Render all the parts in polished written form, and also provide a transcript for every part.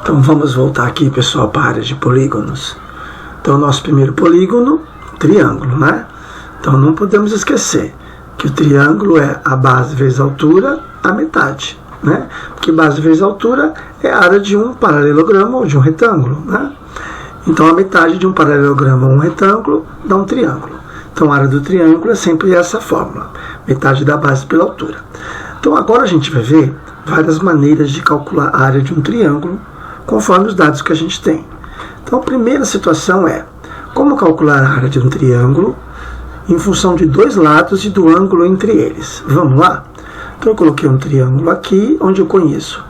Então vamos voltar aqui, pessoal, para a área de polígonos. Então o nosso primeiro polígono, triângulo, né? Então não podemos esquecer que o triângulo é a base vezes a altura, a metade, né? Porque base vezes a altura é a área de um paralelogramo ou de um retângulo, né? Então a metade de um paralelogramo ou um retângulo dá um triângulo. Então a área do triângulo é sempre essa fórmula, metade da base pela altura. Então agora a gente vai ver várias maneiras de calcular a área de um triângulo conforme os dados que a gente tem. Então a primeira situação é como calcular a área de um triângulo em função de dois lados e do ângulo entre eles. Vamos lá? Então eu coloquei um triângulo aqui, onde eu conheço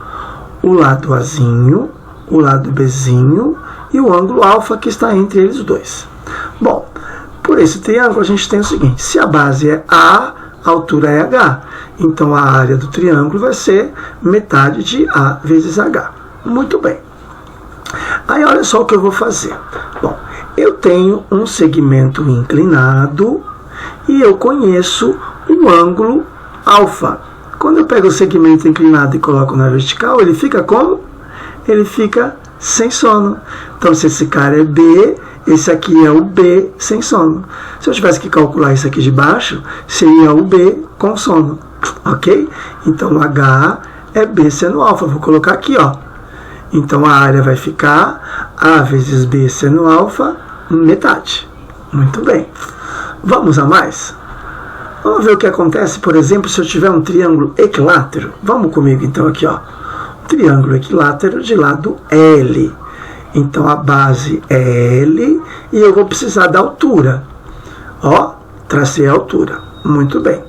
o lado Azinho, o lado Bzinho e o ângulo alfa que está entre eles dois. Bom, por esse triângulo a gente tem o seguinte: se a base é A, a altura é H. Então a área do triângulo vai ser metade de A vezes H. Muito bem. Aí olha só o que eu vou fazer. Bom, eu tenho um segmento inclinado e eu conheço o ângulo alfa. Quando eu pego o segmento inclinado e coloco na vertical, ele fica como? Ele fica sem sono. Então, se esse cara é B, esse aqui é o B sem sono. Se eu tivesse que calcular isso aqui de baixo, seria o B com sono. Ok? Então, o H é B seno alfa. Vou colocar aqui, ó. Então, a área vai ficar A vezes B seno alfa, metade. Muito bem. Vamos a mais? Vamos ver o que acontece, por exemplo, se eu tiver um triângulo equilátero. Vamos comigo, então, aqui, ó. Triângulo equilátero de lado L. Então, a base é L e eu vou precisar da altura. Ó, tracei a altura. Muito bem.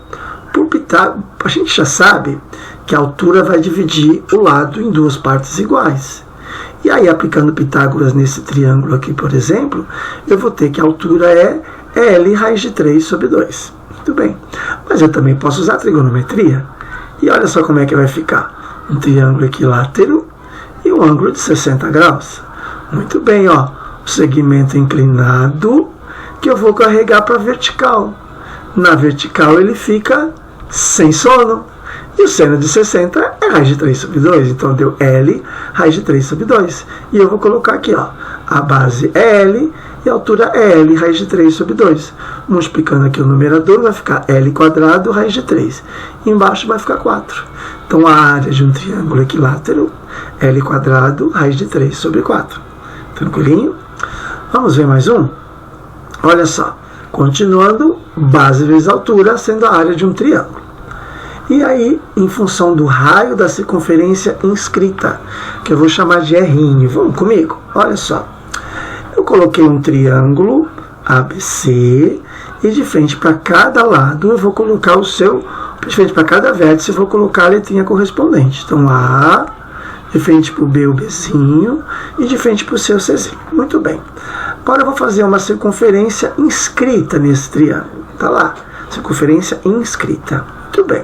Por Pitágoras, a gente já sabe que a altura vai dividir o lado em duas partes iguais. E aí, aplicando Pitágoras nesse triângulo aqui, por exemplo, eu vou ter que a altura é L raiz de 3 sobre 2. Muito bem. Mas eu também posso usar a trigonometria. E olha só como é que vai ficar. Um triângulo equilátero e um ângulo de 60 graus. Muito bem, ó. O segmento inclinado que eu vou carregar para a vertical. Na vertical ele fica sem sono. E o seno de 60 é raiz de 3 sobre 2. Então deu L raiz de 3 sobre 2. E eu vou colocar aqui, ó. A base é L e a altura é L raiz de 3 sobre 2. Multiplicando aqui o numerador, vai ficar L quadrado raiz de 3. E embaixo vai ficar 4. Então a área de um triângulo equilátero, L quadrado raiz de 3 sobre 4. Tranquilinho? Vamos ver mais um? Olha só. Continuando, base vezes altura sendo a área de um triângulo. E aí, em função do raio da circunferência inscrita, que eu vou chamar de R'. Vamos comigo? Olha só. Eu coloquei um triângulo ABC e de frente para cada lado eu vou colocar o seu, de frente para cada vértice eu vou colocar a letrinha correspondente. Então A, de frente para o B, o Bzinho, e de frente para o C, o Czinho. Muito bem. Agora eu vou fazer uma circunferência inscrita nesse triângulo. Tá lá, circunferência inscrita. Muito bem.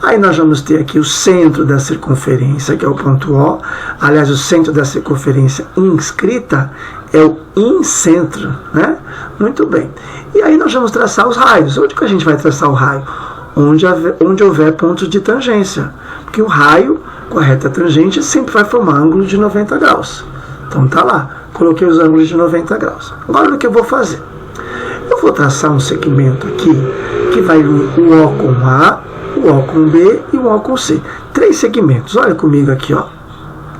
Aí nós vamos ter aqui o centro da circunferência, que é o ponto O. Aliás, o centro da circunferência inscrita é o incentro, né? Muito bem. E aí nós vamos traçar os raios. Onde que a gente vai traçar o raio? Onde houver pontos de tangência. Porque o raio com a reta tangente sempre vai formar ângulo de 90 graus. Então tá lá. Coloquei os ângulos de 90 graus. Agora o que eu vou fazer? Eu vou traçar um segmento aqui que vai unir o O com A, o O com B e o O com C. 3 segmentos. Olha comigo aqui, ó. Vou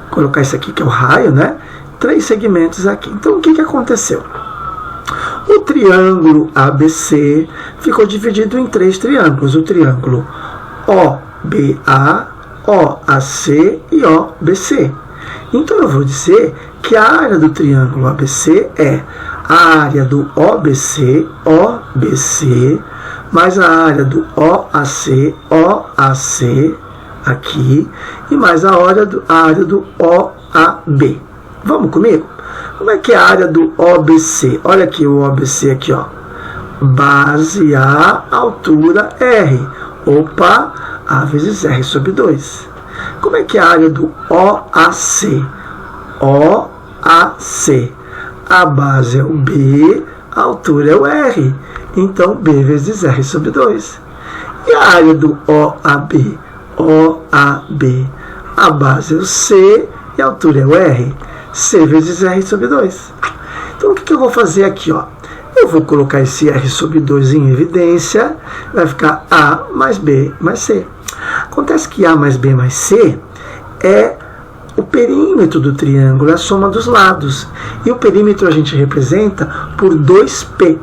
colocar isso aqui que é o raio, né? 3 segmentos aqui. Então, o que aconteceu? O triângulo ABC ficou dividido em 3 triângulos. O triângulo OBA, OAC e OBC. Então, eu vou dizer que a área do triângulo ABC é a área do OBC, mais a área do OAC, aqui, e mais a área do OAB. Vamos comigo? Como é que é a área do OBC? Olha aqui o OBC aqui, ó. Base A, altura R. Opa, A vezes R sobre 2. Como é que é a área do OAC? OAC. A base é o B, a altura é o R. Então, B vezes R sobre 2. E a área do OAB? OAB. A base é o C e a altura é o R. C vezes R sobre 2. Então, o que eu vou fazer aqui? Ó? Eu vou colocar esse R sobre 2 em evidência. Vai ficar A mais B mais C. Acontece que A mais B mais C é o perímetro do triângulo, é a soma dos lados. E o perímetro a gente representa por 2P.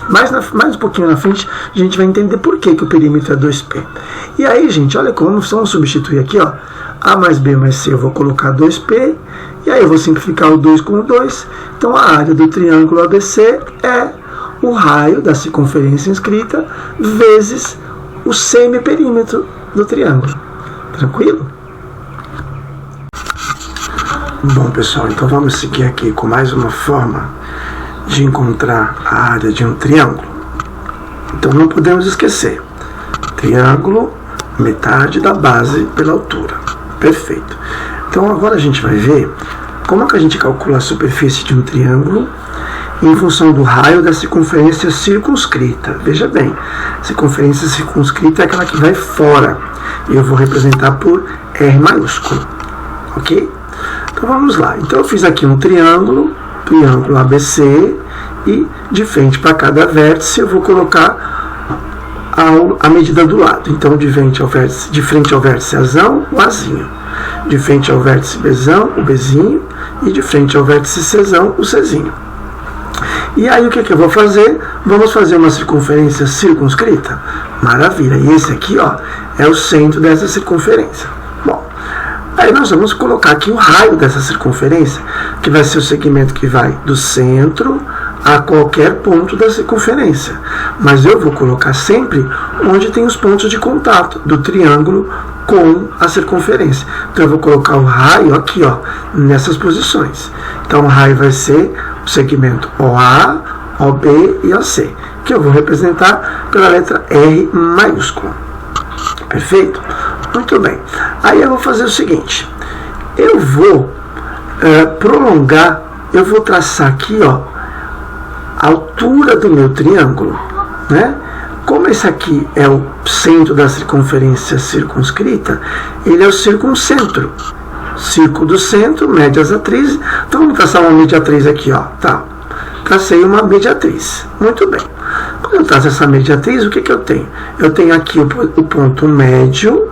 Mais um pouquinho na frente, a gente vai entender por que o perímetro é 2P. E aí, gente, olha como vamos substituir aqui, ó. A mais B mais C, eu vou colocar 2P. E aí eu vou simplificar o 2 com o 2. Então, a área do triângulo ABC é o raio da circunferência inscrita vezes o semiperímetro do triângulo. Tranquilo? Bom, pessoal, então vamos seguir aqui com mais uma forma de encontrar a área de um triângulo. Então não podemos esquecer, triângulo, metade da base pela altura. Perfeito. Então agora a gente vai ver como que a gente calcula a superfície de um triângulo em função do raio da circunferência circunscrita. Veja bem, circunferência circunscrita é aquela que vai fora. E eu vou representar por R maiúsculo. Ok? Então vamos lá. Então eu fiz aqui um triângulo ABC, e de frente para cada vértice eu vou colocar a medida do lado. Então de frente ao vértice Azão, o Azinho. De frente ao vértice Bzão, o Bzinho. E de frente ao vértice Czão, o Czinho. E aí o que eu vou fazer? Vamos fazer uma circunferência circunscrita? Maravilha. E esse aqui, ó, é o centro dessa circunferência. Aí nós vamos colocar aqui o raio dessa circunferência, que vai ser o segmento que vai do centro a qualquer ponto da circunferência. Mas eu vou colocar sempre onde tem os pontos de contato do triângulo com a circunferência. Então eu vou colocar o raio aqui, ó, nessas posições. Então o raio vai ser o segmento OA, OB e OC, que eu vou representar pela letra R maiúscula. Perfeito? Muito bem. Aí eu vou fazer o seguinte. Eu vou prolongar, eu vou traçar aqui, ó, a altura do meu triângulo, né? Como esse aqui é o centro da circunferência circunscrita, ele é o circuncentro. Círculo do centro, médias atrizes. Então vamos traçar uma mediatriz aqui, ó. Tá. Tracei uma mediatriz. Muito bem. Quando eu traço essa mediatriz, o que eu tenho? Eu tenho aqui o ponto médio,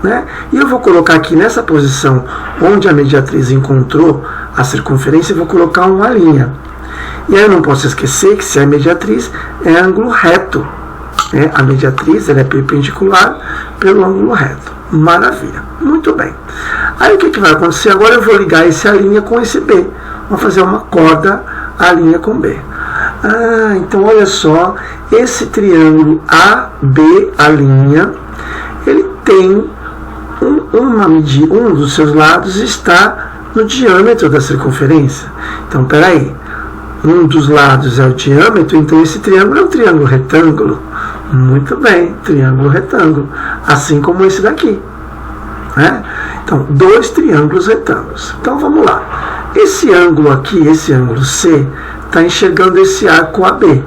né? E eu vou colocar aqui nessa posição onde a mediatriz encontrou a circunferência, eu vou colocar uma linha. E aí eu não posso esquecer que se a mediatriz é ângulo reto, né? A mediatriz ela é perpendicular pelo ângulo reto. Maravilha. Muito bem. Aí o que vai acontecer? Agora eu vou ligar esse A' com esse B. Vou fazer uma corda A' com B. Então olha só, esse triângulo AB', ele tem um dos seus lados está no diâmetro da circunferência. Então, peraí, um dos lados é o diâmetro, então esse triângulo é um triângulo retângulo. Muito bem, triângulo retângulo, assim como esse daqui, né? Então, dois triângulos retângulos. Então, vamos lá. Esse ângulo aqui, esse ângulo C, está enxergando esse arco AB.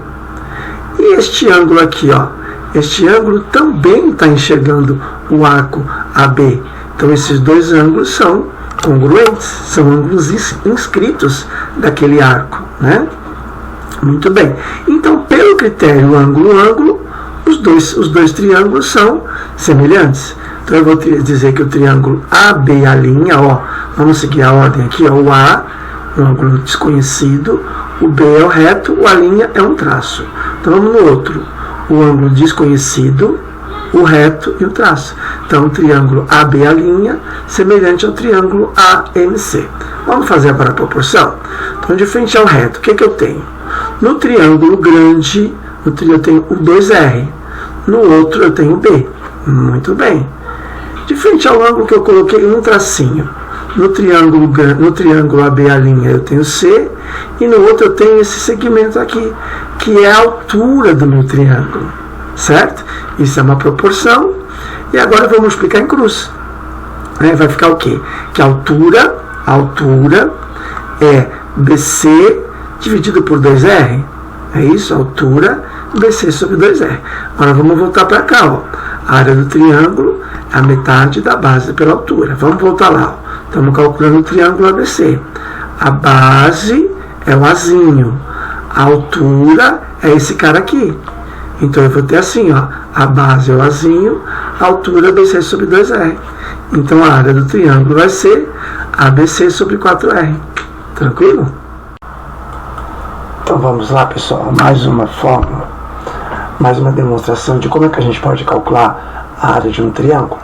E este ângulo aqui, ó, este ângulo também está enxergando o arco AB. Então, esses dois ângulos são congruentes, são ângulos inscritos daquele arco, né? Muito bem. Então, pelo critério ângulo-ângulo, os dois triângulos são semelhantes. Então, eu vou dizer que o triângulo AB', ó, vamos seguir a ordem aqui, ó, o A, um ângulo desconhecido, o B é o reto, o A' é um traço. Então, vamos no outro. O ângulo desconhecido, o reto e o traço. Então, o triângulo AB', semelhante ao triângulo AMC. Vamos fazer agora a proporção? Então, de frente ao reto, o que eu tenho? No triângulo grande, eu tenho o 2R. No outro, eu tenho o B. Muito bem. De frente ao ângulo que eu coloquei um tracinho. No triângulo AB', eu tenho C. E no outro, eu tenho esse segmento aqui, que é a altura do meu triângulo. Certo? Isso é uma proporção. E agora vamos explicar em cruz. Vai ficar o quê? Que a altura é BC dividido por 2R. É isso? A altura BC sobre 2R. Agora vamos voltar para cá. Ó. A área do triângulo é a metade da base pela altura. Vamos voltar lá. Estamos calculando o triângulo ABC. A base é o Azinho. A altura é esse cara aqui. Então eu vou ter assim, ó. A base é o Azinho, a altura é BC sobre 2R. Então a área do triângulo vai ser ABC sobre 4R. Tranquilo? Então vamos lá, pessoal. Mais uma fórmula. Mais uma demonstração de como é que a gente pode calcular a área de um triângulo.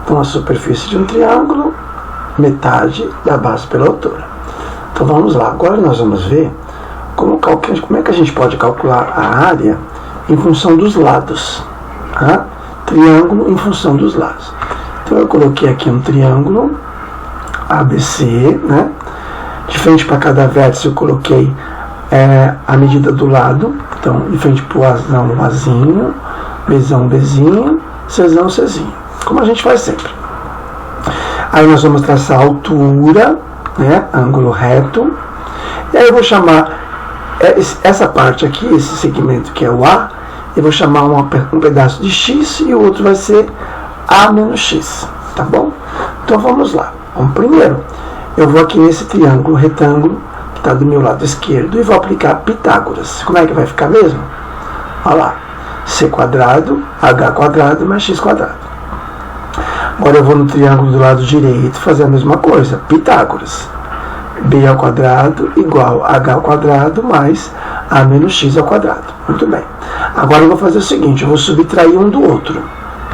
Então a superfície de um triângulo, metade da base pela altura. Então vamos lá. Agora nós vamos ver como é que a gente pode calcular a área em função dos lados. Tá? Triângulo em função dos lados. Então eu coloquei aqui um triângulo ABC, né? De frente para cada vértice eu coloquei a medida do lado. Então, de frente para o Azão, um Azinho, Bzão, Bzinho, Czão, Czinho. Como a gente faz sempre. Aí nós vamos traçar a altura, né? Ângulo reto. E aí eu vou chamar essa parte aqui, esse segmento que é o A, eu vou chamar um pedaço de X e o outro vai ser A menos X. Tá bom? Então vamos lá. Vamos primeiro. Eu vou aqui nesse triângulo retângulo que está do meu lado esquerdo e vou aplicar Pitágoras. Como é que vai ficar mesmo? Olha lá. C quadrado, H quadrado mais X quadrado. Agora eu vou no triângulo do lado direito fazer a mesma coisa. Pitágoras. B ao quadrado igual a H ao quadrado mais A menos X ao quadrado. Muito bem. Agora eu vou fazer o seguinte. Eu vou subtrair um do outro.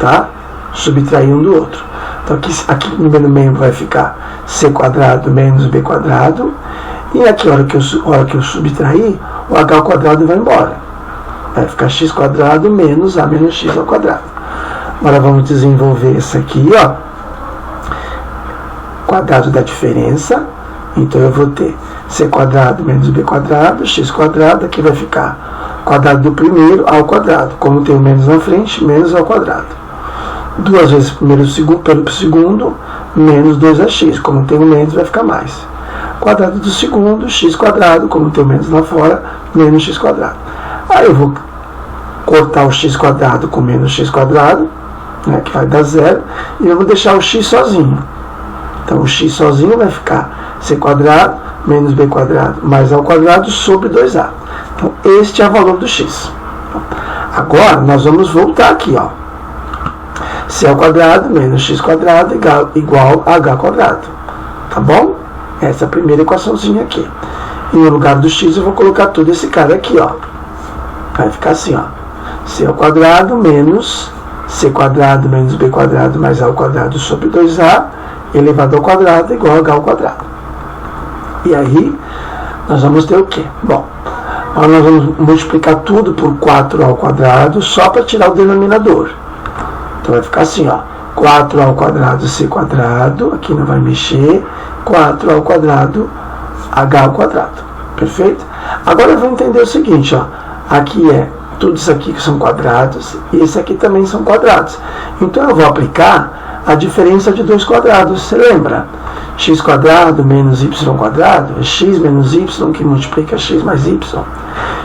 Tá? Subtrair um do outro. Então aqui no meio vai ficar C quadrado menos B quadrado. E aqui, a hora que eu subtrair, o H ao quadrado vai embora. Vai ficar X quadrado menos A menos X ao quadrado. Agora vamos desenvolver isso aqui, ó. Quadrado da diferença. Então eu vou ter C quadrado menos B quadrado, X quadrado. Aqui vai ficar quadrado do primeiro ao quadrado. Como tem o menos na frente, menos ao quadrado. 2 vezes pelo segundo, menos 2x. Como tem o menos, vai ficar mais. Quadrado do segundo, x quadrado. Como tem o menos lá fora, menos x quadrado. Aí eu vou cortar o x quadrado com menos x quadrado, né, que vai dar 0. E eu vou deixar o x sozinho. Então o x sozinho vai ficar c quadrado menos b quadrado mais a ao quadrado sobre 2a. Então este é o valor do x. Agora nós vamos voltar aqui, ó. C ao quadrado menos x quadrado igual a h quadrado. Tá bom? Essa é a primeira equaçãozinha aqui. E no lugar do x eu vou colocar todo esse cara aqui, ó. Vai ficar assim, ó. C ao quadrado menos c quadrado menos b quadrado mais a ao quadrado sobre 2a elevado ao quadrado igual a h ao quadrado. E aí nós vamos ter o quê? Bom, agora nós vamos multiplicar tudo por 4 ao quadrado só para tirar o denominador. Então vai ficar assim, ó, 4 ao quadrado c quadrado, aqui não vai mexer, 4 ao quadrado h ao quadrado. Perfeito? Agora eu vou entender o seguinte, ó, aqui é tudo isso aqui que são quadrados e esse aqui também são quadrados. Então eu vou aplicar a diferença de dois quadrados. Você lembra? X quadrado menos y quadrado é x menos y que multiplica x mais y.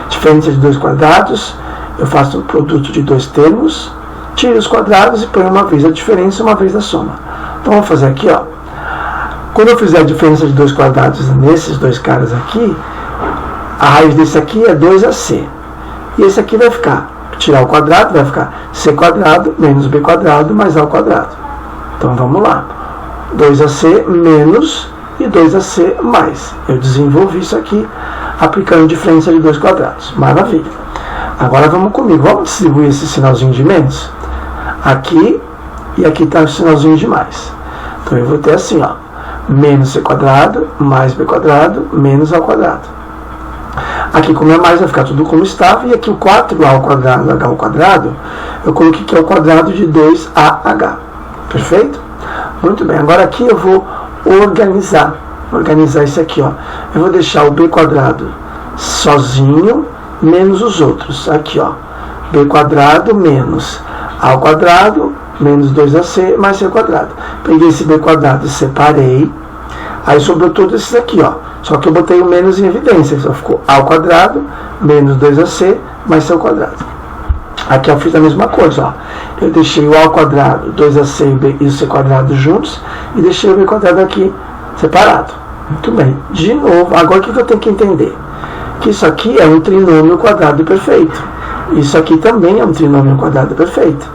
Diferença de dois quadrados, eu faço o produto de dois termos, tiro os quadrados e ponho uma vez a diferença e uma vez a soma. Então vou fazer aqui, ó. Quando eu fizer a diferença de dois quadrados nesses dois caras aqui, a raiz desse aqui é 2ac. E esse aqui vai ficar, tirar o quadrado, vai ficar c quadrado menos b quadrado mais a ao quadrado. Então vamos lá. 2ac menos e 2ac mais. Eu desenvolvi isso aqui aplicando diferença de dois quadrados. Maravilha. Agora vamos comigo. Vamos distribuir esse sinalzinho de menos. Aqui e aqui está o sinalzinho de mais. Então eu vou ter assim, ó. Menos c quadrado mais b quadrado menos a ao quadrado. Aqui, como é mais, vai ficar tudo como estava. E aqui o 4a ao quadrado, h ao quadrado, eu coloquei que é o quadrado de 2ah. Perfeito? Muito bem. Agora aqui eu vou organizar isso aqui, ó. Eu vou deixar o b quadrado sozinho, menos os outros. Aqui, ó. b quadrado menos a ao quadrado, menos 2ac, mais c quadrado. Peguei esse b quadrado e separei. Aí sobrou todos esses aqui, ó. Só que eu botei o menos em evidência. Só ficou a ao quadrado, menos 2ac, mais c ao quadrado. Aqui eu fiz a mesma coisa, ó. Eu deixei o A ao quadrado, 2AC e o C quadrado juntos, e deixei o B quadrado aqui separado. Muito bem. De novo, agora o que eu tenho que entender? Que isso aqui é um trinômio quadrado perfeito. Isso aqui também é um trinômio quadrado perfeito.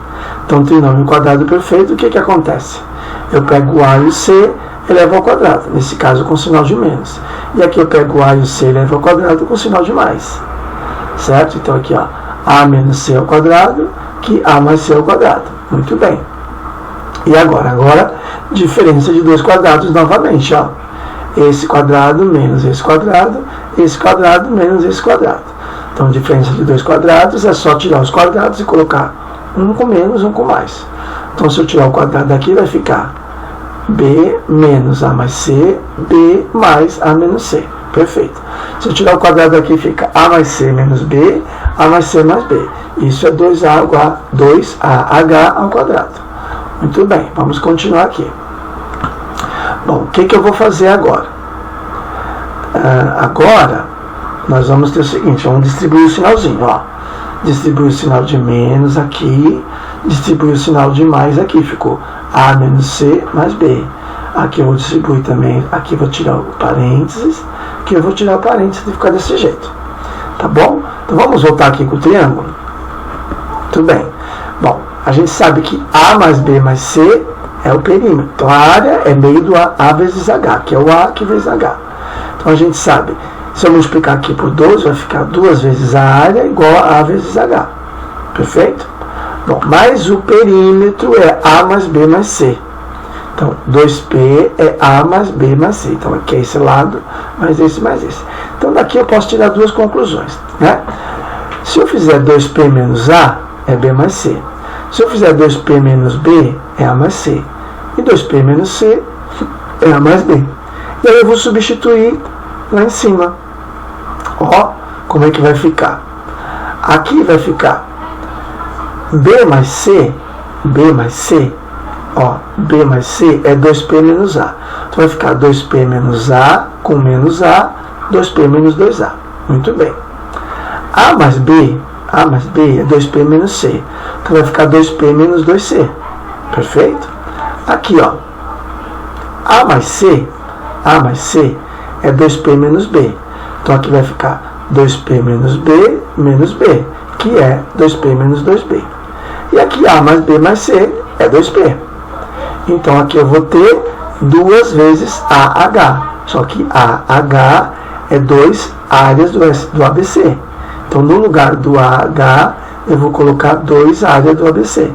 Então, trinômio quadrado perfeito, o que acontece? Eu pego o A e o C, elevo ao quadrado, nesse caso com sinal de menos. E aqui eu pego o A e o C, elevo ao quadrado com sinal de mais. Certo? Então aqui, ó, A menos C ao quadrado, que A mais C ao quadrado. Muito bem. E agora, diferença de dois quadrados novamente, ó. Esse quadrado menos esse quadrado menos esse quadrado. Então, diferença de dois quadrados é só tirar os quadrados e colocar um com menos, um com mais. Então, se eu tirar o quadrado daqui, vai ficar B menos A mais C, B mais A menos C. Perfeito. Se eu tirar o quadrado daqui, fica A mais C menos B, A mais C mais B. Isso é 2AH ao quadrado. Muito bem, vamos continuar aqui. Bom, o que eu vou fazer agora? Agora, nós vamos ter o seguinte, vamos distribuir o sinalzinho, ó. Distribuir o sinal de menos aqui, distribuir o sinal de mais aqui, ficou A menos C mais B. Aqui eu vou distribuir também, aqui eu vou tirar o parênteses, aqui eu vou tirar o parênteses e ficar desse jeito. Tá bom? Então vamos voltar aqui com o triângulo. Tudo bem. Bom, a gente sabe que A mais B mais C é o perímetro. Então a área é meio do A vezes H, que é o A aqui vezes H. Então a gente sabe, se eu multiplicar aqui por 2, vai ficar 2 vezes a área igual a A vezes H. Perfeito? Bom, mas o perímetro é A mais B mais C. Então 2P é A mais B mais C. Então aqui é esse lado, mais esse mais esse. Então daqui eu posso tirar duas conclusões, né? Se eu fizer 2P menos A, é B mais C. Se eu fizer 2P menos B, é A mais C. E 2P menos C é A mais B. E aí eu vou substituir lá em cima. Ó, como é que vai ficar? Aqui vai ficar B mais C, ó, B mais C é 2P menos A. Então vai ficar 2P menos A com menos A, 2P menos 2A. Muito bem. A mais B é 2P menos C. Então vai ficar 2P menos 2C. Perfeito? Aqui, ó. A mais C é 2P menos B. Então aqui vai ficar 2P menos B, que é 2P menos 2B. E aqui A mais B mais C é 2P. Então aqui eu vou ter 2 vezes AH. Só que AH é 2 áreas do ABC. Então no lugar do AH eu vou colocar 2 áreas do ABC.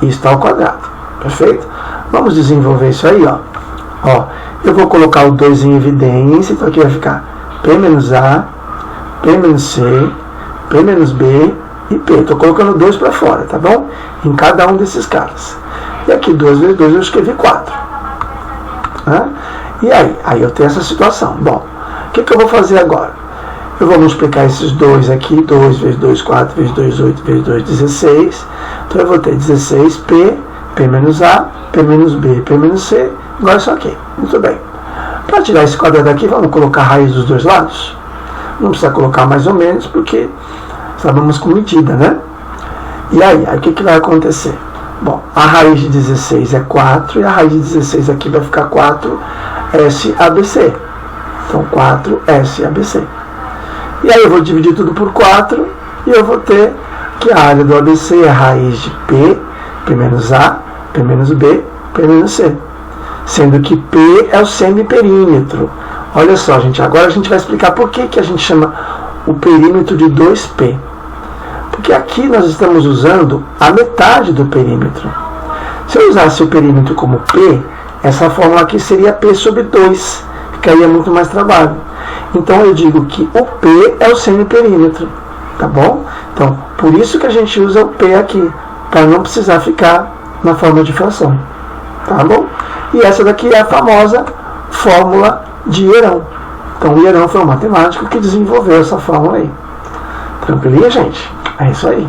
Isso está ao quadrado. Perfeito? Vamos desenvolver isso aí, ó. Ó, eu vou colocar o 2 em evidência. Então aqui vai ficar P menos A, P menos C, P menos B e P. Estou colocando 2 para fora, tá bom? Em cada um desses caras. E aqui 2 vezes 2 eu escrevi 4. E aí eu tenho essa situação. Bom, o que eu vou fazer agora? Eu vou multiplicar esses 2 aqui. 2 vezes 2, 4 vezes 2, 8 vezes 2, 16. Então eu vou ter 16P, P menos A, P menos B, P menos C, igual isso aqui. Muito bem. Para tirar esse quadrado aqui, vamos colocar a raiz dos dois lados? Não precisa colocar mais ou menos, porque estávamos com medida, né? E aí o que vai acontecer? Bom, a raiz de 16 é 4, e a raiz de 16 aqui vai ficar 4SABC. Então, 4SABC. E aí eu vou dividir tudo por 4, e eu vou ter que a área do ABC é a raiz de P, P menos A, P menos B, P menos C. Sendo que P é o semiperímetro. Olha só, gente, agora a gente vai explicar por que a gente chama o perímetro de 2P. Porque aqui nós estamos usando a metade do perímetro. Se eu usasse o perímetro como P, essa fórmula aqui seria P sobre 2. Ficaria muito mais trabalho. Então eu digo que o P é o semiperímetro. Tá bom? Então, por isso que a gente usa o P aqui. Para não precisar ficar na forma de fração. Tá bom? E essa daqui é a famosa fórmula de Hierão. Então o Hierão foi um matemático que desenvolveu essa fórmula aí. Tranquilinha, gente? É isso aí.